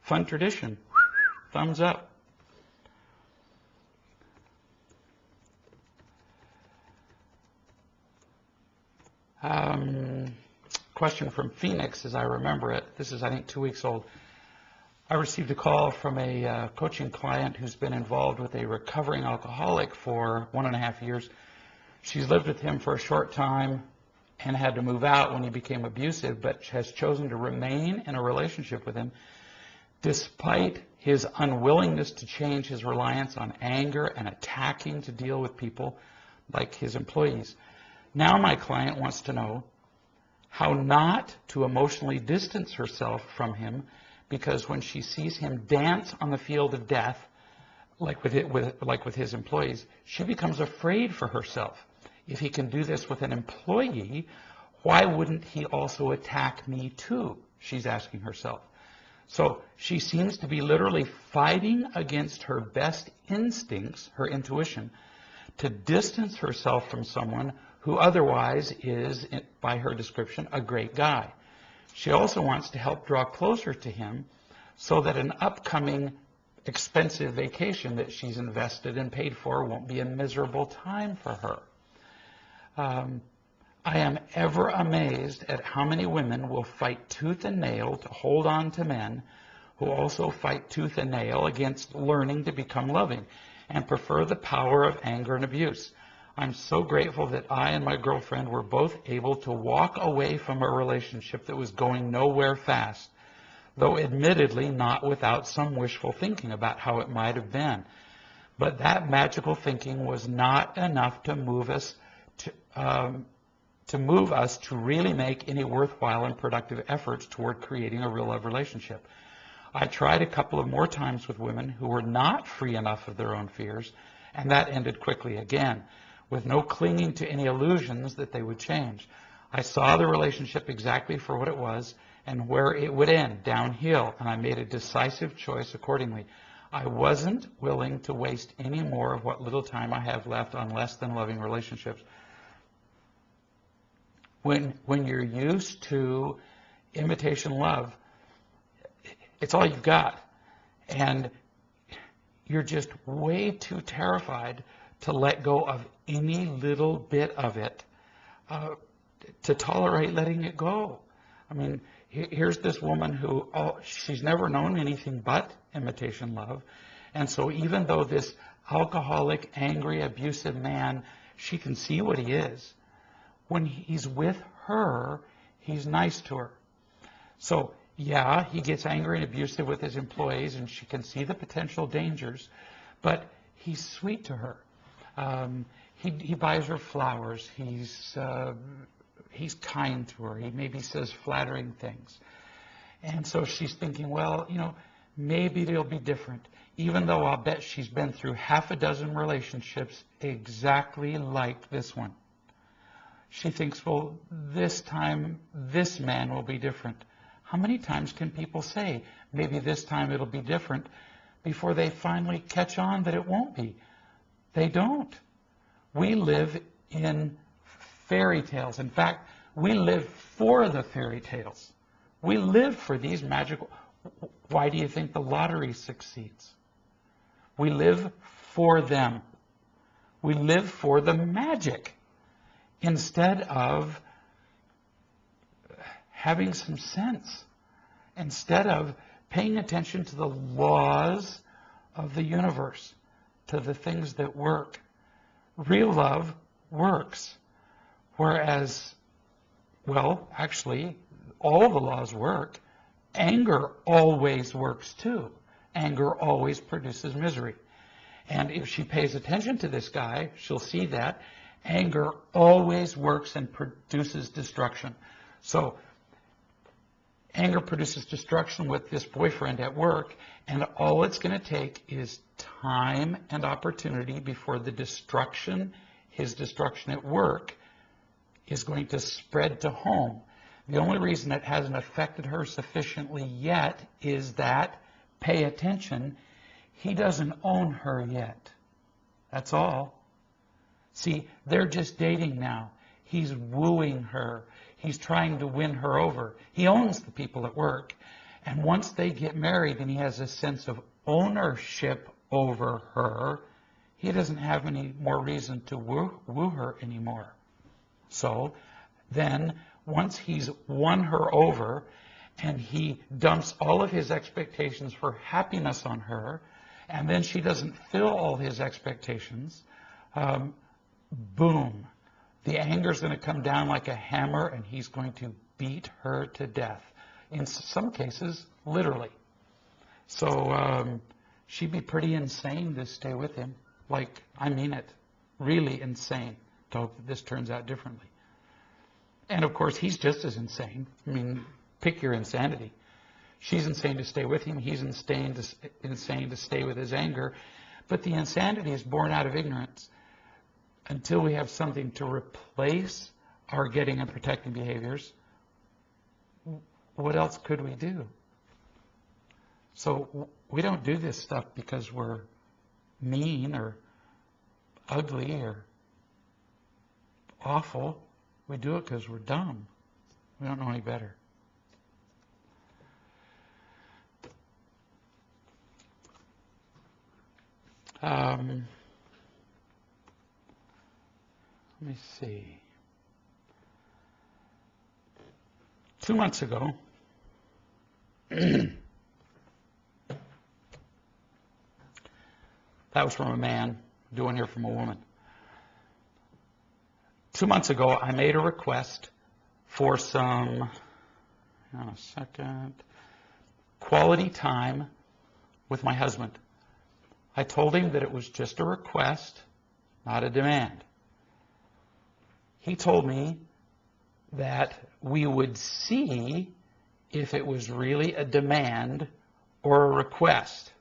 Fun tradition. Thumbs up. Question from Phoenix, as I remember it. This is, I think, 2 weeks old. I received a call from a coaching client who's been involved with a recovering alcoholic for 1.5 years. She's lived with him for a short time and had to move out when he became abusive, but has chosen to remain in a relationship with him despite his unwillingness to change his reliance on anger and attacking to deal with people like his employees. Now my client wants to know how not to emotionally distance herself from him, because when she sees him dance on the field of death, like with his employees, she becomes afraid for herself. If he can do this with an employee, why wouldn't he also attack me too? She's asking herself. So she seems to be literally fighting against her best instincts, her intuition, to distance herself from someone who otherwise is, by her description, a great guy. She also wants to help draw closer to him so that an upcoming expensive vacation that she's invested and paid for won't be a miserable time for her. I am ever amazed at how many women will fight tooth and nail to hold on to men who also fight tooth and nail against learning to become loving and prefer the power of anger and abuse. I'm so grateful that I and my girlfriend were both able to walk away from a relationship that was going nowhere fast, though admittedly not without some wishful thinking about how it might have been. But that magical thinking was not enough to move us to really make any worthwhile and productive efforts toward creating a real love relationship. I tried a couple of more times with women who were not free enough of their own fears, and that ended quickly again, with no clinging to any illusions that they would change. I saw the relationship exactly for what it was and where it would end, downhill, and I made a decisive choice accordingly. I wasn't willing to waste any more of what little time I have left on less than loving relationships. When you're used to imitation love, it's all you've got. And you're just way too terrified to let go of any little bit of it, to tolerate letting it go. I mean, here's this woman who, she's never known anything but imitation love. And so even though this alcoholic, angry, abusive man, she can see what he is. When he's with her, he's nice to her. So, yeah, he gets angry and abusive with his employees, and she can see the potential dangers, but he's sweet to her. He buys her flowers. He's kind to her. He maybe says flattering things. And so she's thinking, well, maybe it'll be different, even though I'll bet she's been through half a dozen relationships exactly like this one. She thinks, well, this time this man will be different. How many times can people say, maybe this time it'll be different, before they finally catch on that it won't be? They don't. We live in fairy tales. In fact, we live for the fairy tales. We live for these magical... Why do you think the lottery succeeds? We live for them. We live for the magic instead of having some sense, instead of paying attention to the laws of the universe, to the things that work. Real love works. Whereas, well, actually, all the laws work. Anger always works too. Anger always produces misery. And if she pays attention to this guy, she'll see that anger always works and produces destruction. So anger produces destruction with this boyfriend at work, and all it's going to take is time and opportunity before the destruction, his destruction at work, is going to spread to home. The only reason it hasn't affected her sufficiently yet is that, pay attention, he doesn't own her yet. That's all. See, they're just dating now. He's wooing her. He's trying to win her over. He owns the people at work. And once they get married and he has a sense of ownership over her, he doesn't have any more reason to woo her anymore. So then, once he's won her over and he dumps all of his expectations for happiness on her, and then she doesn't fill all his expectations, boom, the anger's going to come down like a hammer and he's going to beat her to death. In some cases, literally. So she'd be pretty insane to stay with him. Like, I mean it, really insane to hope that this turns out differently. And of course, he's just as insane. I mean, pick your insanity. She's insane to stay with him. He's insane to stay with his anger. But the insanity is born out of ignorance. Until we have something to replace our getting and protecting behaviors, what else could we do? So we don't do this stuff because we're mean or ugly or awful. We do it because we're dumb. We don't know any better. Let me see. 2 months ago, that was from a man, doing here from a woman. 2 months ago, I made a request for some, hang on a second, quality time with my husband. I told him that it was just a request, not a demand. He told me that we would see if it was really a demand or a request.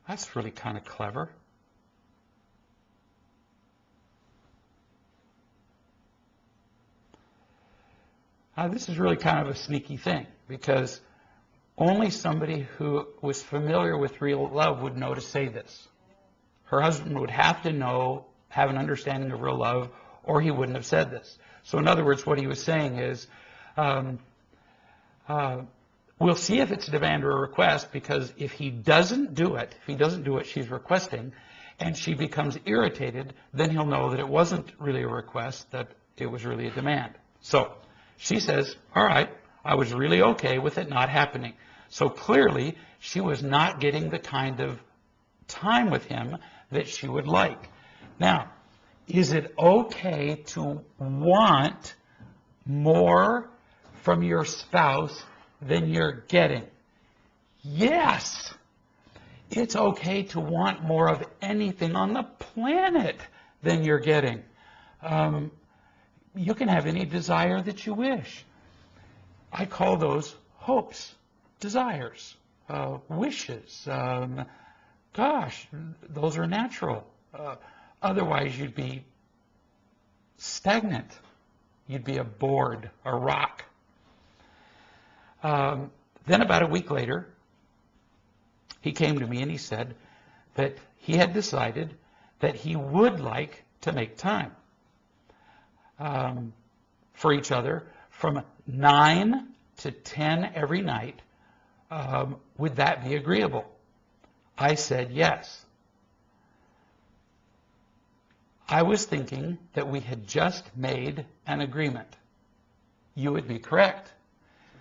That's really kind of clever. This is really kind of a sneaky thing, because only somebody who was familiar with real love would know to say this. Her husband would have to know, have an understanding of real love, or he wouldn't have said this. So in other words, what he was saying is, we'll see if it's a demand or a request, because if he doesn't do it, she's requesting, and she becomes irritated, then he'll know that it wasn't really a request, that it was really a demand. So she says, all right, I was really okay with it not happening. So clearly, she was not getting the kind of time with him that she would like. Now, is it okay to want more from your spouse than you're getting? Yes. It's okay to want more of anything on the planet than you're getting. You can have any desire that you wish. I call those hopes, desires, wishes. Gosh, those are natural. Otherwise, you'd be stagnant. You'd be a board, a rock. Then about a week later, he came to me and he said that he had decided that he would like to make time for each other from 9 to 10 every night. Would that be agreeable? I said yes. I was thinking that we had just made an agreement. You would be correct.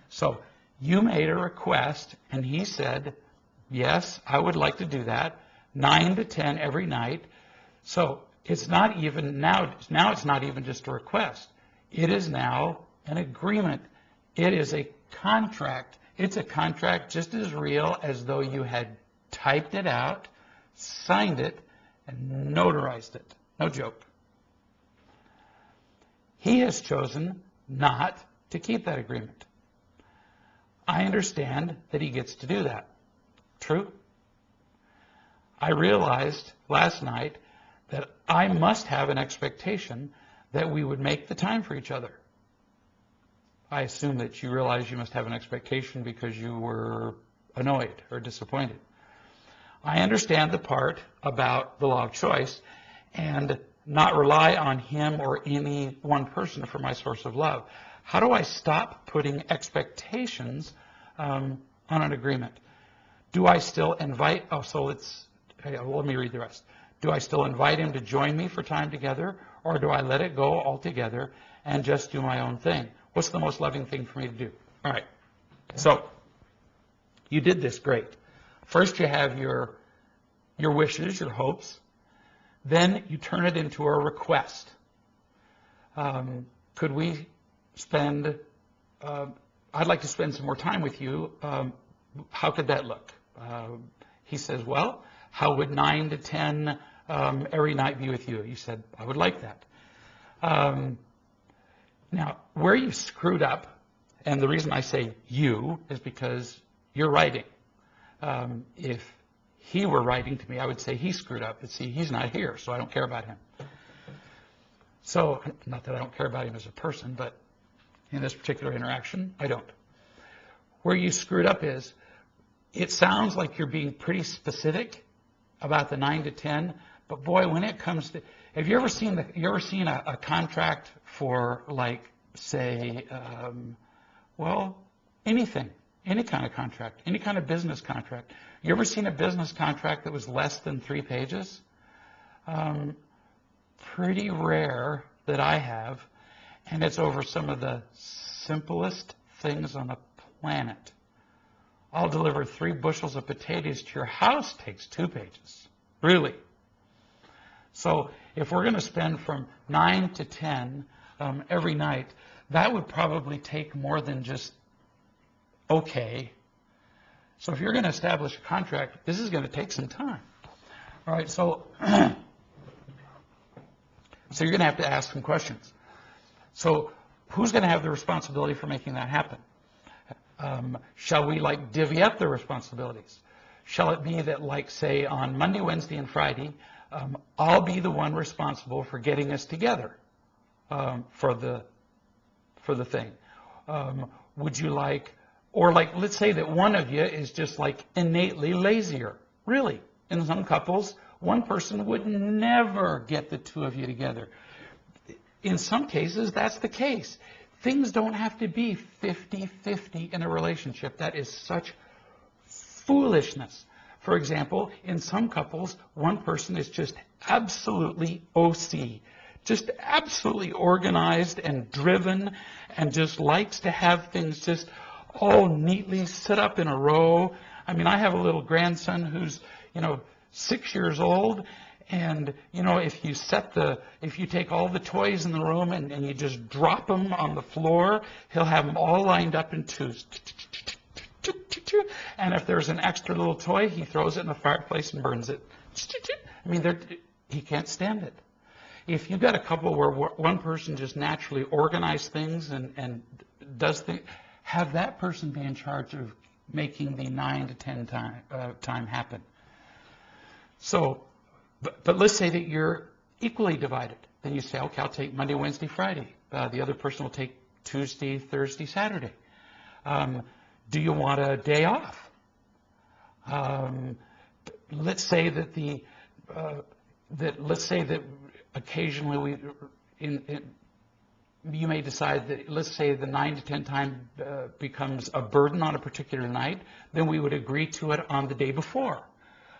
So you made a request, and he said, yes, I would like to do that, 9 to 10 every night. So it's not even now it's not even just a request. It is now an agreement. It is a contract. It's a contract just as real as though you had typed it out, signed it, and notarized it. No joke. He has chosen not to keep that agreement. I understand that he gets to do that. True? I realized last night that I must have an expectation that we would make the time for each other. I assume that you realize you must have an expectation because you were annoyed or disappointed. I understand the part about the law of choice and not rely on him or any one person for my source of love. How do I stop putting expectations on an agreement? Do I still invite, let me read the rest. Do I still invite him to join me for time together, or do I let it go altogether and just do my own thing? What's the most loving thing for me to do? All right. So you did this great. First you have your wishes, your hopes. Then you turn it into a request. Could we spend, I'd like to spend some more time with you. How could that look? He says, well, how would 9 to 10 every night be with you? You said, I would like that. Now, where you screwed up, and the reason I say you is because you're writing. If he were writing to me, I would say he screwed up. But see, he's not here, so I don't care about him. So, not that I don't care about him as a person, but in this particular interaction, I don't. Where you screwed up is, it sounds like you're being pretty specific about the 9 to 10, but boy, when it comes to, have you ever seen a contract for, like, say, anything, any kind of contract, any kind of business contract? You ever seen a business contract that was less than 3 pages? Pretty rare that I have, and it's over some of the simplest things on the planet. I'll deliver 3 bushels of potatoes to your house takes 2 pages. Really. So if we're going to spend from 9 to 10 every night, that would probably take more than just okay. So if you're going to establish a contract, this is going to take some time. All right, so so you're going to have to ask some questions. So who's going to have the responsibility for making that happen? Shall we, like, divvy up the responsibilities? Shall it be that, like, say, on Monday, Wednesday, and Friday, I'll be the one responsible for getting us together for the thing? Would you like, or like, let's say that one of you is just like innately lazier. Really, in some couples, one person would never get the 2 of you together. In some cases, that's the case. Things don't have to be 50-50 in a relationship. That is such foolishness. For example, in some couples, one person is just absolutely OC, just absolutely organized and driven, and just likes to have things just all neatly set up in a row. I mean, I have a little grandson who's, 6 years old, and, if you take all the toys in the room and you just drop them on the floor, he'll have them all lined up in 2s. And if there's an extra little toy, he throws it in the fireplace and burns it. I mean, he can't stand it. If you've got a couple where one person just naturally organizes things and does things, have that person be in charge of making the 9 to 10 time happen. So, but let's say that you're equally divided. Then you say, okay, I'll take Monday, Wednesday, Friday. The other person will take Tuesday, Thursday, Saturday. Do you want a day off? Let's say that occasionally you may decide that, let's say the 9 to 10 time becomes a burden on a particular night, then we would agree to it on the day before.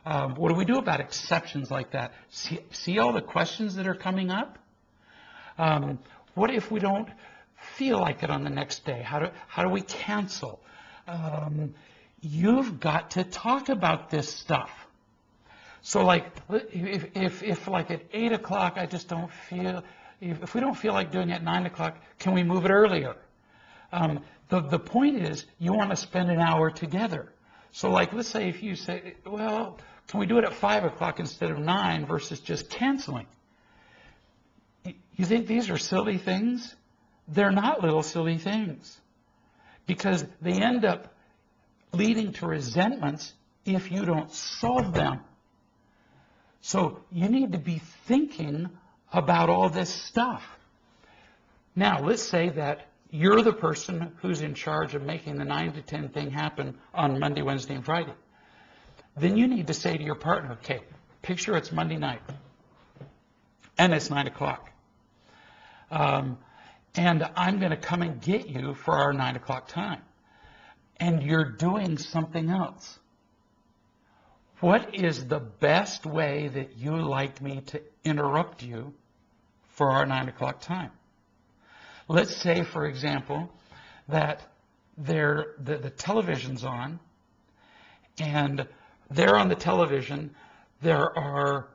What do we do about exceptions like that? See all the questions that are coming up? What if we don't feel like it on the next day? How do we cancel? You've got to talk about this stuff. So, like, if like at 8 o'clock I just don't feel, if we don't feel like doing it at 9 o'clock, can we move it earlier? The point is, you want to spend an hour together. So, like, let's say if you say, well, can we do it at 5 o'clock instead of 9 versus just canceling? You think these are silly things? They're not little silly things, because they end up leading to resentments if you don't solve them. So you need to be thinking about all this stuff. Now, let's say that you're the person who's in charge of making the 9 to 10 thing happen on Monday, Wednesday, and Friday. Then you need to say to your partner, okay, picture it's Monday night, and it's 9 o'clock. and I'm going to come and get you for our 9 o'clock time, and you're doing something else. What is the best way that you like me to interrupt you for our 9 o'clock time? Let's say, for example, that the television's on, and there on the television, there are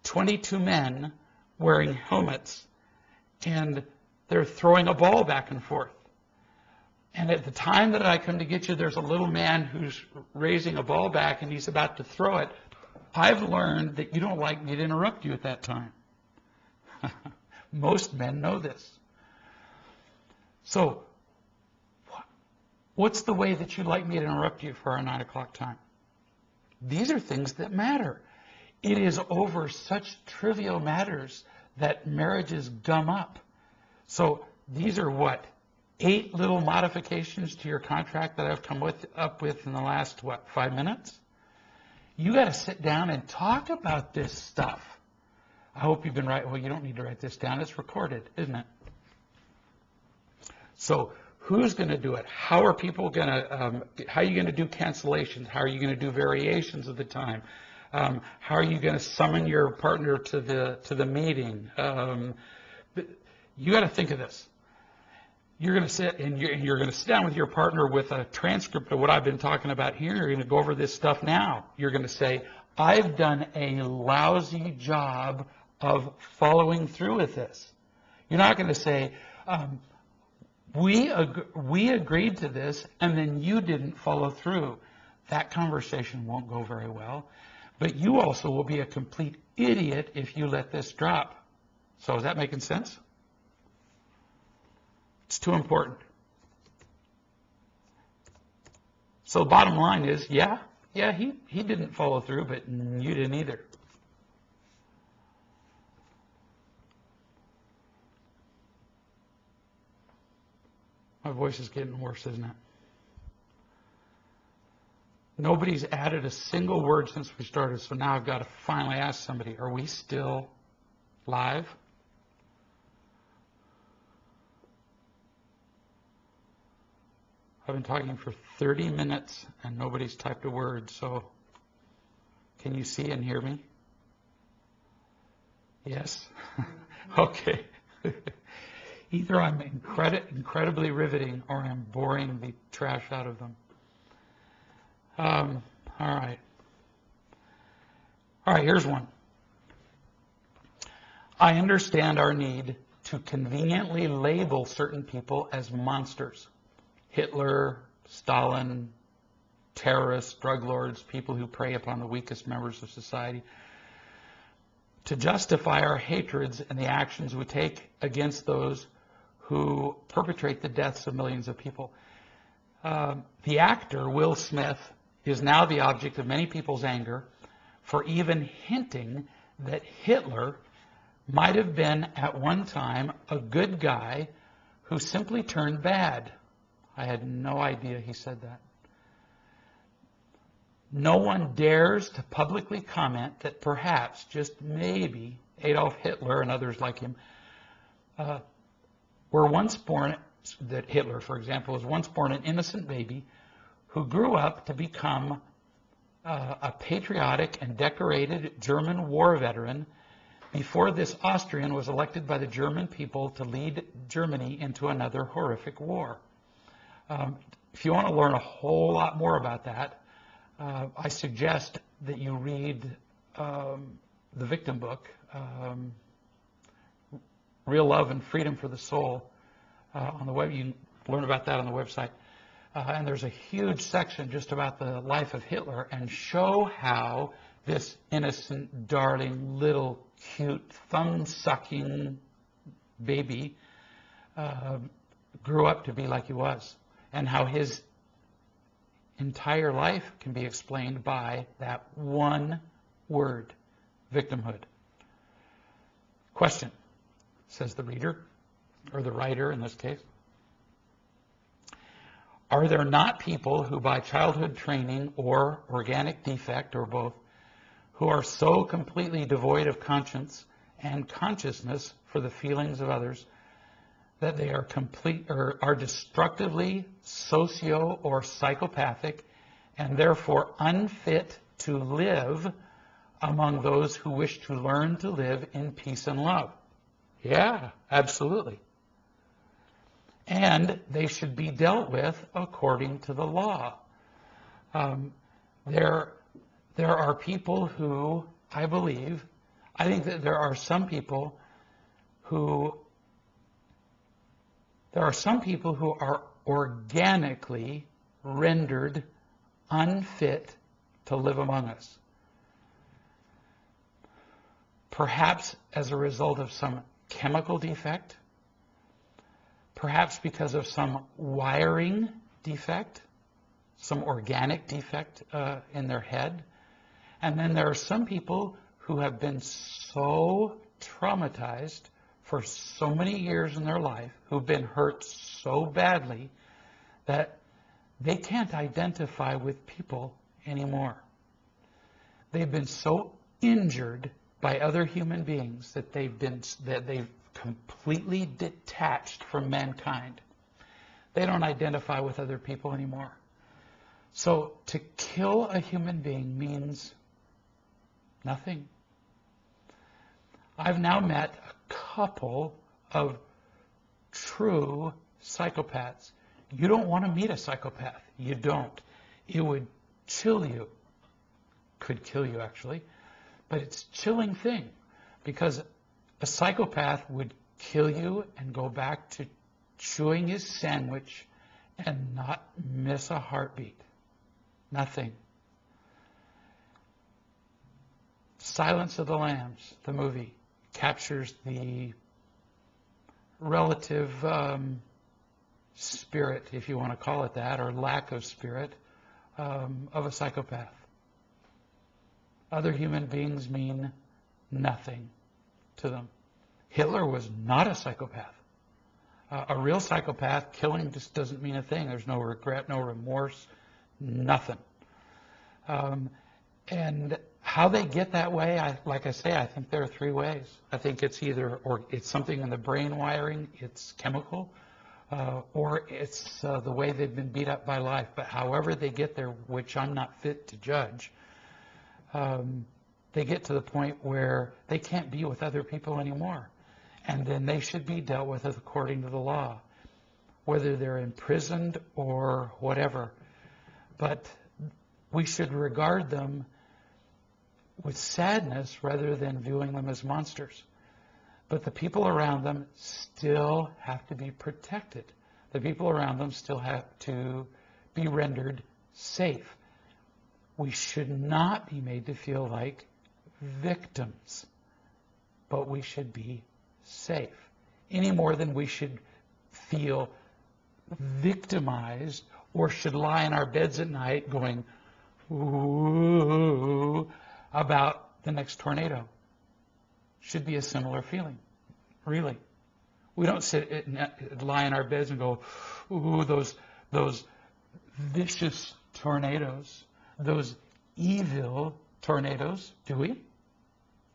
22 men wearing helmets, and they're throwing a ball back and forth. And at the time that I come to get you, there's a little man who's raising a ball back, and he's about to throw it. I've learned that you don't like me to interrupt you at that time. Most men know this. So, what's the way that you'd like me to interrupt you for our 9 o'clock time? These are things that matter. It is over such trivial matters that marriages gum up. So, these are what? 8 little modifications to your contract that I've come up with in the last, 5 minutes? You got to sit down and talk about this stuff. I hope you've been writing. Well, you don't need to write this down. It's recorded, isn't it? So who's going to do it? How are people going to, how are you going to do cancellations? How are you going to do variations of the time? How are you going to summon your partner to the meeting? You got to think of this. You're going to sit and you're going to sit down with your partner with a transcript of what I've been talking about here. You're going to go over this stuff now. You're going to say, I've done a lousy job of following through with this. You're not going to say, we agreed to this and then you didn't follow through. That conversation won't go very well. But you also will be a complete idiot if you let this drop. So is that making sense? It's too important. So the bottom line is, yeah, he didn't follow through, but you didn't either. My voice is getting worse, isn't it? Nobody's added a single word since we started, so now I've got to finally ask somebody, are we still live? I've been talking for 30 minutes and nobody's typed a word, so can you see and hear me? Yes? Okay. Either I'm incredibly riveting or I'm boring the trash out of them. All right. All right, here's one. I understand our need to conveniently label certain people as monsters. Hitler, Stalin, terrorists, drug lords, people who prey upon the weakest members of society, to justify our hatreds and the actions we take against those who perpetrate the deaths of millions of people. The actor, Will Smith, is now the object of many people's anger for even hinting that Hitler might have been at one time a good guy who simply turned bad. I had no idea he said that. No one dares to publicly comment that perhaps, just maybe, Adolf Hitler and others like him were once born, that Hitler, for example, was once born an innocent baby who grew up to become a patriotic and decorated German war veteran before this Austrian was elected by the German people to lead Germany into another horrific war. If you want to learn a whole lot more about that, I suggest that you read the Victim book, Real Love and Freedom for the Soul, on the web. You can learn about that on the website. And there's a huge section just about the life of Hitler and show how this innocent, darling, little, cute, thumb-sucking baby grew up to be like he was, and how his entire life can be explained by that one word, victimhood. Question, says the reader, or the writer in this case. Are there not people who by childhood training or organic defect or both, who are so completely devoid of conscience and consciousness for the feelings of others that they are complete or are destructively socio or psychopathic and therefore unfit to live among those who wish to learn to live in peace and love. Yeah, absolutely. And they should be dealt with according to the law. There are people who, I think that there are some people who are organically rendered unfit to live among us. Perhaps as a result of some chemical defect, perhaps because of some wiring defect, some organic defect in their head. And then there are some people who have been so traumatized for so many years in their life, who've been hurt so badly that they can't identify with people anymore. They've been so injured by other human beings that they've completely detached from mankind. They don't identify with other people anymore. So to kill a human being means nothing. I've now met a couple of true psychopaths. You don't want to meet a psychopath. You don't. It would chill you. Could kill you, actually. But it's a chilling thing, because a psychopath would kill you and go back to chewing his sandwich and not miss a heartbeat. Nothing. Silence of the Lambs, the movie, captures the relative spirit, if you want to call it that, or lack of spirit, of a psychopath. Other human beings mean nothing to them. Hitler was not a psychopath. A real psychopath, killing just doesn't mean a thing. There's no regret, no remorse, nothing. And how they get that way, like I say, I think there are three ways. I think it's either, or it's something in the brain wiring, it's chemical, or it's the way they've been beat up by life. But however they get there, which I'm not fit to judge, they get to the point where they can't be with other people anymore. And then they should be dealt with according to the law, whether they're imprisoned or whatever. But we should regard them with sadness rather than viewing them as monsters. But the people around them still have to be protected. The people around them still have to be rendered safe. We should not be made to feel like victims, but we should be safe. Any more than we should feel victimized or should lie in our beds at night going, ooh, about the next tornado. Should be a similar feeling, really. We don't lie in our beds and go, ooh, those vicious tornadoes, those evil tornadoes, do we?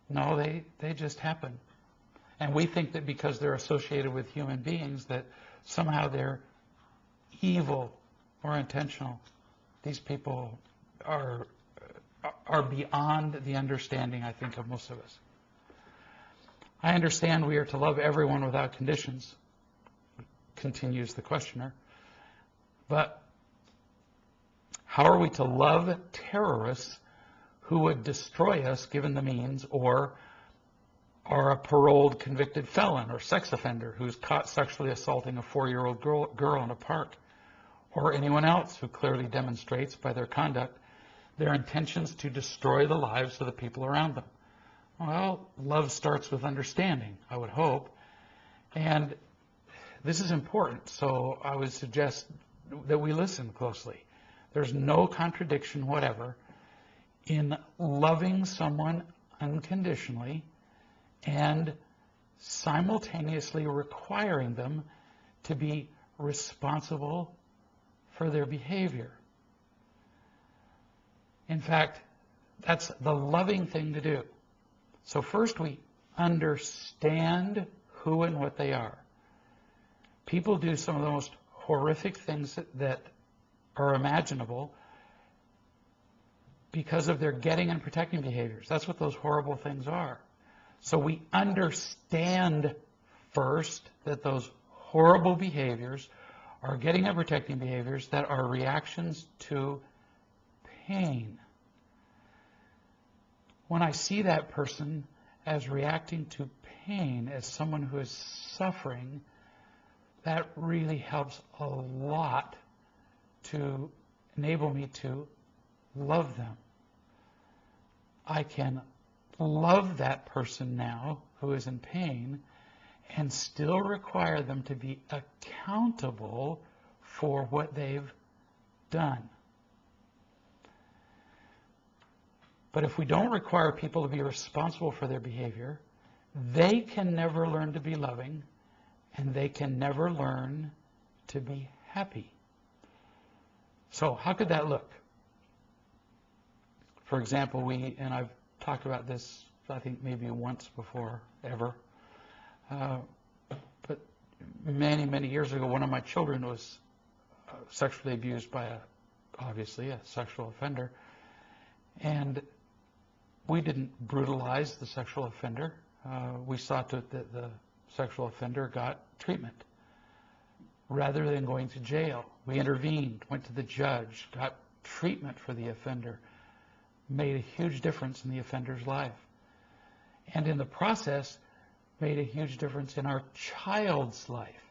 No, they just happen. And we think that because they're associated with human beings that somehow they're evil or intentional. These people are beyond the understanding, I think, of most of us. I understand we are to love everyone without conditions, continues the questioner. But how are we to love terrorists who would destroy us given the means, or are a paroled convicted felon or sex offender who's caught sexually assaulting a 4-year-old girl in a park, or anyone else who clearly demonstrates by their conduct their intentions to destroy the lives of the people around them? Well, love starts with understanding, I would hope. And this is important, so I would suggest that we listen closely. There's no contradiction whatever in loving someone unconditionally and simultaneously requiring them to be responsible for their behavior. In fact, that's the loving thing to do. So first we understand who and what they are. People do some of the most horrific things that are imaginable because of their getting and protecting behaviors. That's what those horrible things are. So we understand first that those horrible behaviors are getting and protecting behaviors that are reactions to pain. When I see that person as reacting to pain, as someone who is suffering, that really helps a lot to enable me to love them. I can love that person now who is in pain and still require them to be accountable for what they've done. But if we don't require people to be responsible for their behavior, they can never learn to be loving, and they can never learn to be happy. So how could that look? For example, and I've talked about this, I think maybe once before, ever, but many, many years ago, one of my children was sexually abused by obviously a sexual offender, and we didn't brutalize the sexual offender. We saw to it that the sexual offender got treatment rather than going to jail. We intervened, went to the judge, got treatment for the offender, made a huge difference in the offender's life, and in the process made a huge difference in our child's life.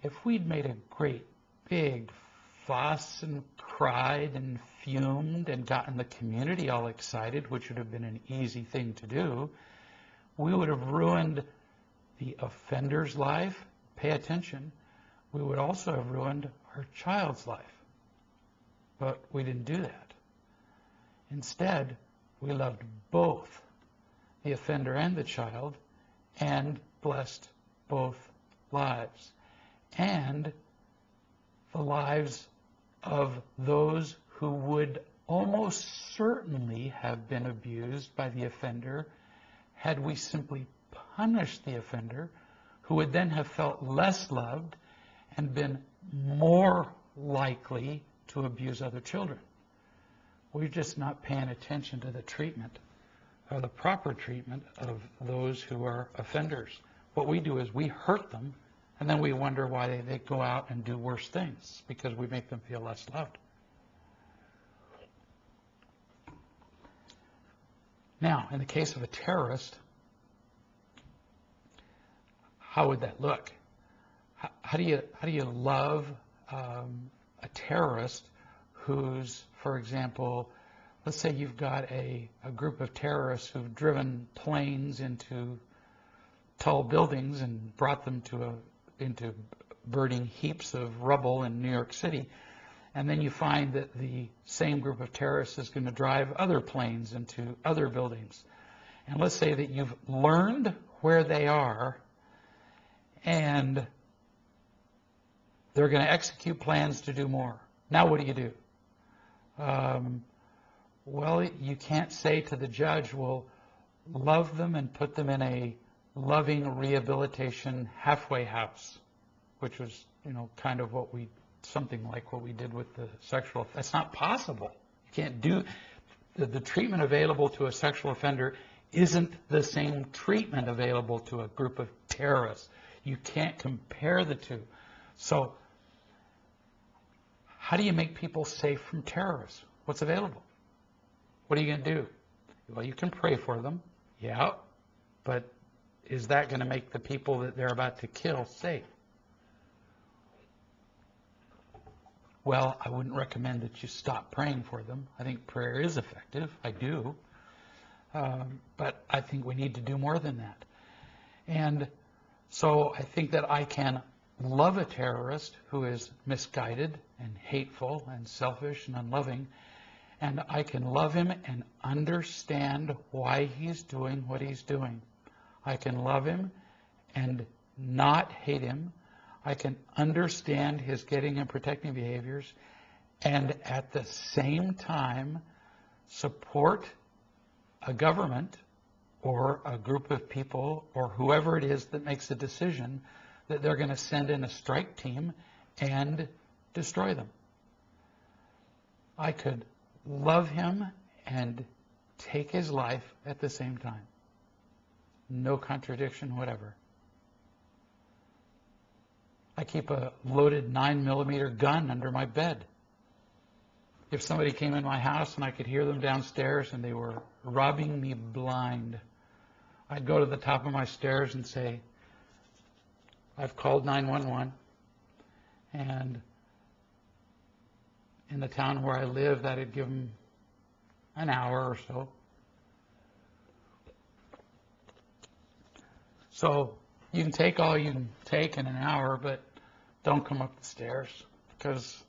If we'd made a great big fuss and cried and fumed and gotten the community all excited, which would have been an easy thing to do, we would have ruined the offender's life. Pay attention. We would also have ruined our child's life. But we didn't do that. Instead, we loved both the offender and the child and blessed both lives. And the lives of those who would almost certainly have been abused by the offender had we simply punished the offender, who would then have felt less loved and been more likely to abuse other children. We're just not paying attention to the treatment, or the proper treatment of those who are offenders. What we do is we hurt them, and then we wonder why they go out and do worse things, because we make them feel less loved. Now, in the case of a terrorist, how would that look? How do you love a terrorist who's, for example, let's say you've got a group of terrorists who've driven planes into tall buildings and brought them into burning heaps of rubble in New York City, and then you find that the same group of terrorists is going to drive other planes into other buildings. And let's say that you've learned where they are, and they're going to execute plans to do more. Now what do? Well, you can't say to the judge, well, love them and put them in a loving rehabilitation halfway house, which was, kind of something like what we did with the sexual. That's not possible. You can't do, the treatment available to a sexual offender isn't the same treatment available to a group of terrorists. You can't compare the two. So how do you make people safe from terrorists? What's available? What are you going to do? Well, you can pray for them, yeah, but is that going to make the people that they're about to kill safe? Well, I wouldn't recommend that you stop praying for them. I think prayer is effective. I do. But I think we need to do more than that. And so I think that I can love a terrorist who is misguided and hateful and selfish and unloving, and I can love him and understand why he's doing what he's doing. I can love him and not hate him. I can understand his getting and protecting behaviors, and at the same time support a government or a group of people or whoever it is that makes a decision that they're going to send in a strike team and destroy them. I could love him and take his life at the same time. No contradiction, whatever. I keep a loaded 9mm gun under my bed. If somebody came in my house and I could hear them downstairs and they were robbing me blind, I'd go to the top of my stairs and say, I've called 911, and in the town where I live, that'd give them an hour or so. So you can take all you can take in an hour, but don't come up the stairs, because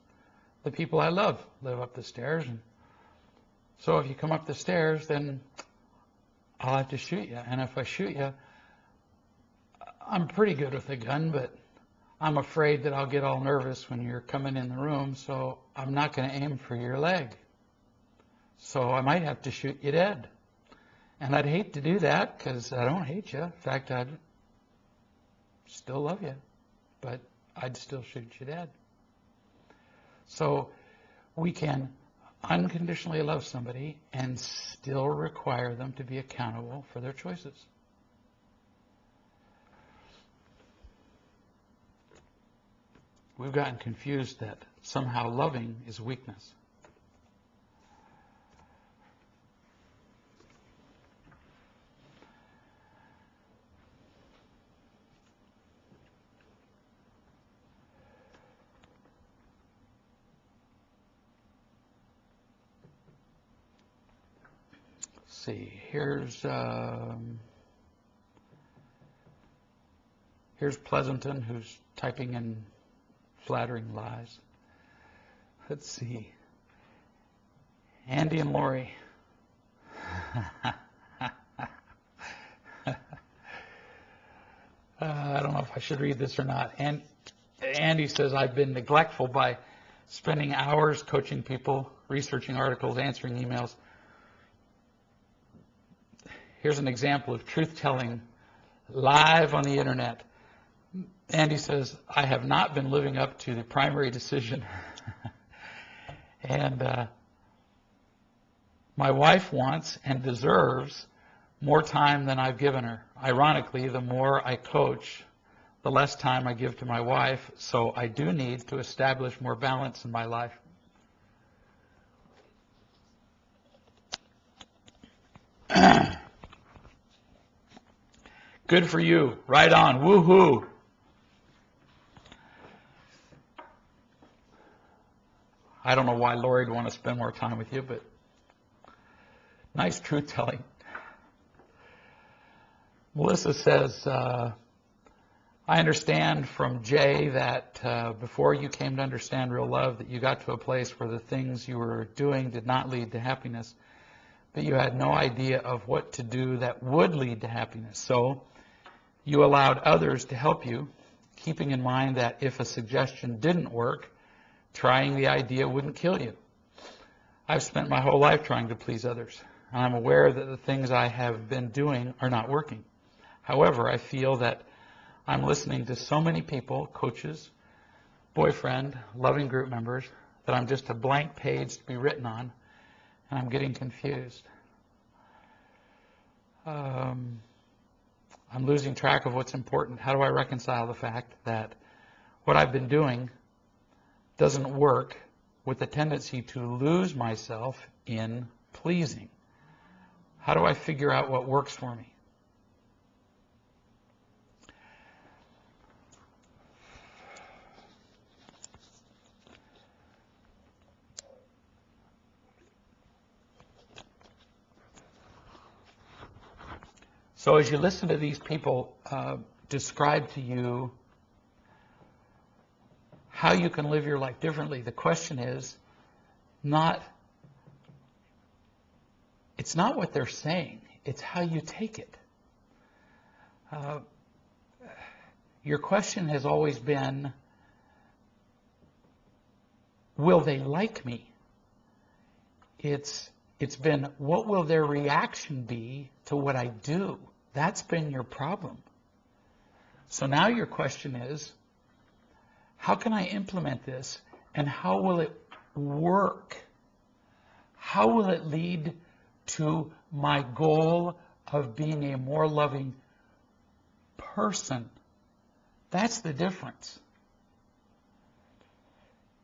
the people I love live up the stairs. And so if you come up the stairs, then I'll have to shoot you. And if I shoot you, I'm pretty good with a gun, but I'm afraid that I'll get all nervous when you're coming in the room, so I'm not going to aim for your leg. So I might have to shoot you dead. And I'd hate to do that, because I don't hate you. In fact, I'd still love you, but I'd still shoot you dead. So we can unconditionally love somebody and still require them to be accountable for their choices. We've gotten confused that somehow loving is weakness. Let's see, here's Pleasanton, who's typing in flattering lies. Let's see. Andy and Lori. I don't know if I should read this or not. And Andy says, I've been neglectful by spending hours coaching people, researching articles, answering emails. Here's an example of truth-telling live on the internet. Andy says, I have not been living up to the primary decision. And my wife wants and deserves more time than I've given her. Ironically, the more I coach, the less time I give to my wife, so I do need to establish more balance in my life. Good for you. Right on. Woo-hoo. I don't know why Lori would want to spend more time with you, but nice truth-telling. Melissa says, I understand from Jay that before you came to understand real love, that you got to a place where the things you were doing did not lead to happiness, but you had no idea of what to do that would lead to happiness. So you allowed others to help you, keeping in mind that if a suggestion didn't work, trying the idea wouldn't kill you. I've spent my whole life trying to please others, and I'm aware that the things I have been doing are not working. However, I feel that I'm listening to so many people, coaches, boyfriend, loving group members, that I'm just a blank page to be written on, and I'm getting confused. I'm losing track of what's important. How do I reconcile the fact that what I've been doing doesn't work with the tendency to lose myself in pleasing? How do I figure out what works for me? So as you listen to these people describe to you how you can live your life differently, the question is it's not what they're saying, it's how you take it. Your question has always been, will they like me? It's been, what will their reaction be to what I do? That's been your problem. So now your question is, how can I implement this, and how will it work? How will it lead to my goal of being a more loving person? That's the difference.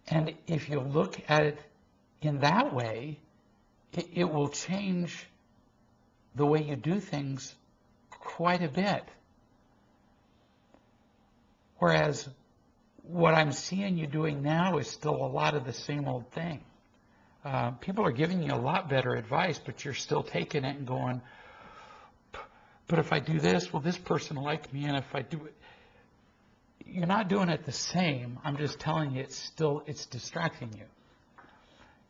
And if you look at it in that way, it will change the way you do things quite a bit. Whereas what I'm seeing you doing now is still a lot of the same old thing. People are giving you a lot better advice, but you're still taking it and going, but if I do this, will this person like me? And if I do it, you're not doing it the same. I'm just telling you, it's distracting you.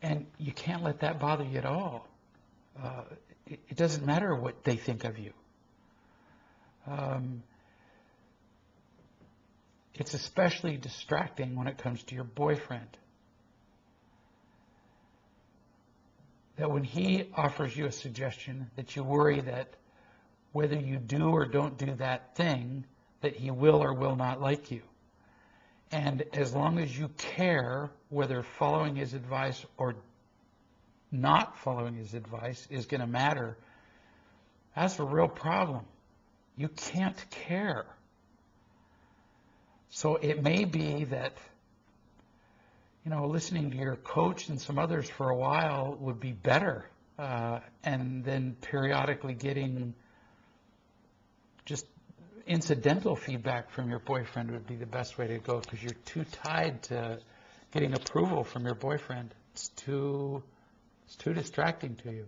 And you can't let that bother you at all. It doesn't matter what they think of you. It's especially distracting when it comes to your boyfriend. That when he offers you a suggestion, that you worry that whether you do or don't do that thing, that he will or will not like you. And as long as you care whether following his advice or not following his advice is going to matter, that's a real problem. You can't care. So it may be that, listening to your coach and some others for a while would be better, and then periodically getting just incidental feedback from your boyfriend would be the best way to go, because you're too tied to getting approval from your boyfriend. It's too distracting to you.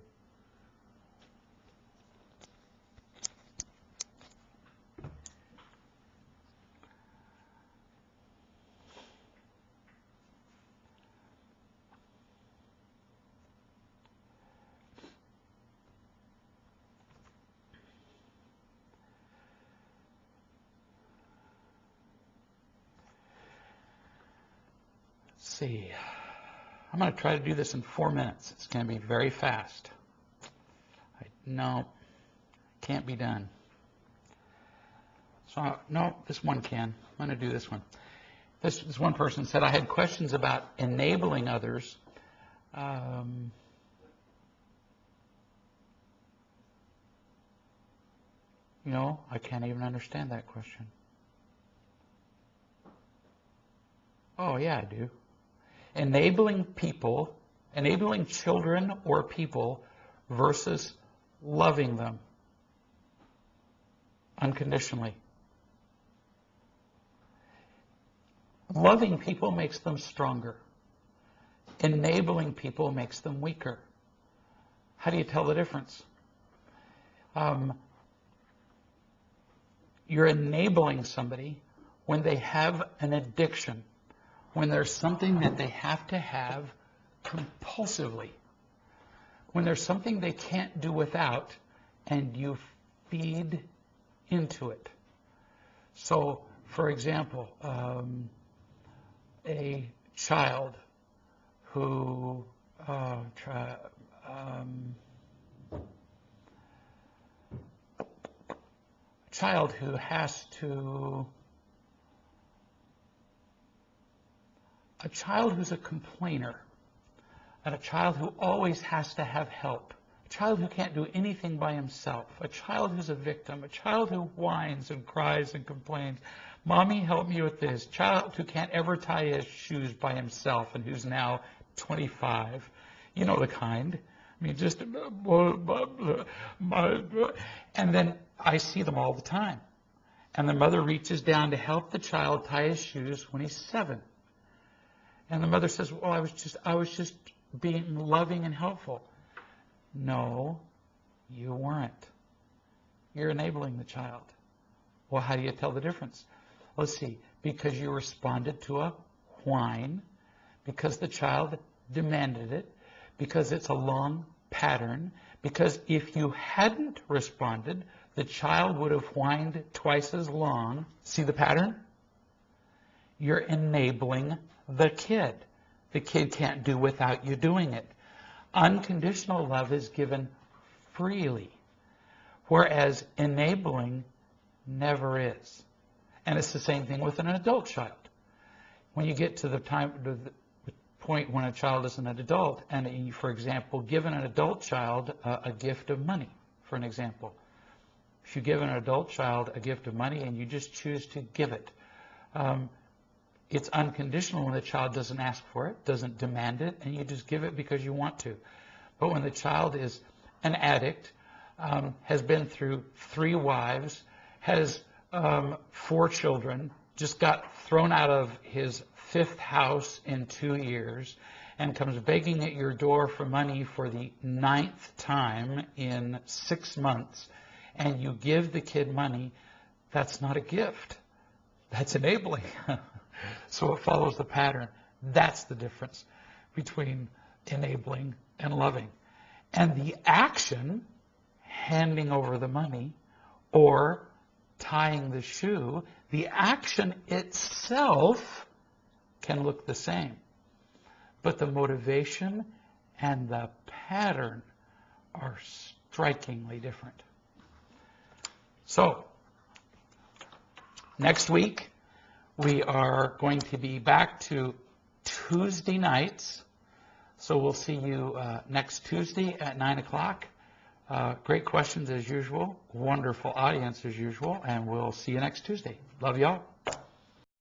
See, I'm going to try to do this in 4 minutes. It's going to be very fast. No, can't be done. So, no, this one can. I'm going to do this one. This one person said, I had questions about enabling others. I can't even understand that question. Oh, yeah, I do. Enabling children or people versus loving them unconditionally. Loving people makes them stronger. Enabling people makes them weaker. How do you tell the difference? You're enabling somebody when they have an addiction, when there's something that they have to have compulsively, when there's something they can't do without, and you feed into it. So, for example, a child who a child who's a complainer, and a child who always has to have help, a child who can't do anything by himself, a child who's a victim, a child who whines and cries and complains, Mommy, help me with this, child who can't ever tie his shoes by himself and who's now 25. You know the kind. I mean, just, and then I see them all the time. And the mother reaches down to help the child tie his shoes when he's 7. And the mother says, well, I was just being loving and helpful. No, you weren't. You're enabling the child. Well, how do you tell the difference? Let's see. Because you responded to a whine, because the child demanded it, because it's a long pattern, because if you hadn't responded, the child would have whined twice as long. See the pattern? You're enabling the kid. The kid can't do without you doing it. Unconditional love is given freely, whereas enabling never is. And it's the same thing with an adult child. When you get to the point when a child is an adult, and you, for example, give an adult child a gift of money, for an example. If you give an adult child a gift of money and you just choose to give it, it's unconditional when the child doesn't ask for it, doesn't demand it, and you just give it because you want to. But when the child is an addict, has been through 3 wives, has 4 children, just got thrown out of his 5th house in 2 years, and comes begging at your door for money for the 9th time in 6 months, and you give the kid money, that's not a gift. That's enabling. So it follows the pattern. That's the difference between enabling and loving. And the action, handing over the money or tying the shoe, the action itself can look the same. But the motivation and the pattern are strikingly different. So, next week, we are going to be back to Tuesday nights. So we'll see you next Tuesday at 9 o'clock. Great questions as usual. Wonderful audience as usual. And we'll see you next Tuesday. Love y'all.